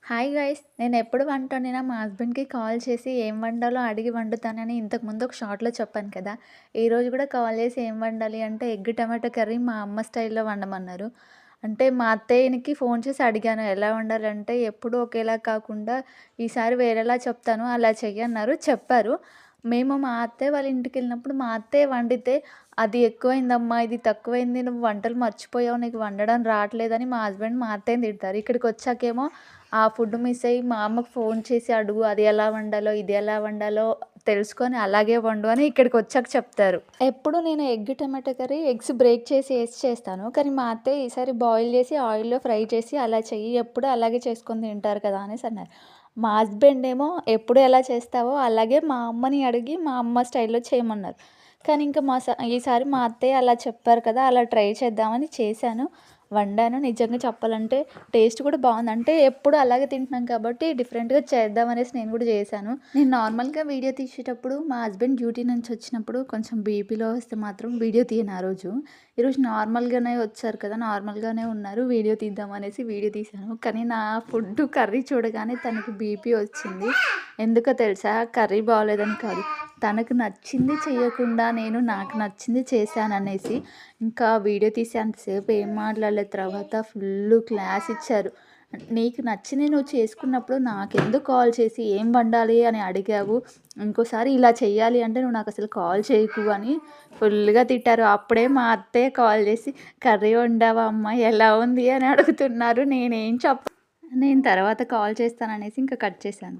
Hi guys! నేనెప్పుడు వంట వండినా మా హస్బెండ్‌కి కాల్ చేసి ఏం వండాలో అడిగి వండుతానని ఇంతకుముందు ఒక షార్ట్‌లో చెప్పాను కదా! ఈరోజు కూడా కాల్ చేసి ఏం వండాలి అంటే ఎగ్ టమాటో కర్రీ మా అమ్మ స్టైల్‌లో వండమన్నారు. అంటే మా అత్తయ్యనికి ఫోన్ చేసి అడిగాను ఎలా వండాలంటే, ఎప్పుడూ ఒకేలా కాకుండా ఈసారి వేరేలా చెప్తాను అలా చెయ్యి అన్నారు. చెప్పారు. మేము మా అత్తయ్య వాళ్ళ ఇంటికెళ్ళినప్పుడు మా అత్తయ్య వండితే, "అది ఎక్కువైందమ్మా, ఇది తక్కువైంది, నువ్వు వంటలు మర్చిపోయావు, నీకు వండడం రావట్లేదని" మా హస్బెండ్ మా అత్తయ్యని తిడతారు. ఇక్కడికొచ్చాకేమో ఆ ఫుడ్ మిస్ అయ్యి మా అమ్మకు ఫోన్ చేసి అడుగు, అది ఎలా వండాలో, ఇది ఎలా వండాలో తెలుసుకొని అలాగే వండు అని ఇక్కడికొచ్చాక చెప్తారు. ఎప్పుడు నేను egg tomato curry eggs break చేసి ఏసి చేస్తాను. కానీ మా అత్తయ్య ఈసారి బాయిల్ చేసి ఆయిల్‌లో ఫ్రై చేసి అలా చెయ్యి, ఎప్పుడు అలాగే చేసుకొని తింటారు కదా అనేసి అన్నారు. మా హస్బెండ్ ఏమో ఎప్పుడు ఎలా చేస్తావో అలాగే మా అమ్మని అడిగి మా అమ్మ స్టైల్‌లో చేయమన్నారు. కానీ ఇంకా ఈసారి మా అత్తయ్య అలా చెప్పారు కదా! అలా ట్రై చేద్దామని చేశాను. వండాను. నిజంగా చెప్పాలంటే టేస్ట్ కూడా బావుంది. అంటే ఎప్పుడు అలాగే తింటున్నాం కాబట్టి డిఫరెంట్‌గా చేద్దామనేసి నేను కూడా చేశాను. నేను నార్మల్‌గా వీడియో తీసేటప్పుడు మా హస్బెండ్ డ్యూటీ నుంచి వచ్చినప్పుడు కొంచెం బీపీలో వస్తే మాత్రం వీడియో తీయను ఆ రోజు. ఈరోజు నార్మల్‌గానే వచ్చారు కదా! నార్మల్‌గానే ఉన్నారు. వీడియో తీద్దామనేసి వీడియో తీశాను. కానీ నా ఫుడ్డు కర్రీ చూడగానే తనకి బీపీ వచ్చింది. ఎందుకో తెలుసా? కర్రీ బాగోలేదని కాదు. తనకు నచ్చింది చెయ్యకుండా నేను నాకు నచ్చింది చేశాననేసి ఇంకా వీడియో తీసి అంతసేపు ఏం మాట్లాడలేదు. తర్వాత ఫుల్లు క్లాస్ ఇచ్చారు. "నీకు నచ్చింది నువ్వు చేసుకున్నప్పుడు నాకెందుకు కాల్ చేసి ఏం వండాలి అని అడిగావు? ఇంకోసారి ఇలా చెయ్యాలి అంటే నువ్వు నాకసలు కాల్ చేయకు" అని ఫుల్లుగా తిట్టారు. అప్పుడే మా అత్తయ్య కాల్ చేసి "కర్రీ వండావా అమ్మ? ఎలా ఉంది?" అని అడుగుతున్నారు. నేను తర్వాత కాల్ చేస్తాననేసి ఇంకా కట్ చేశాను.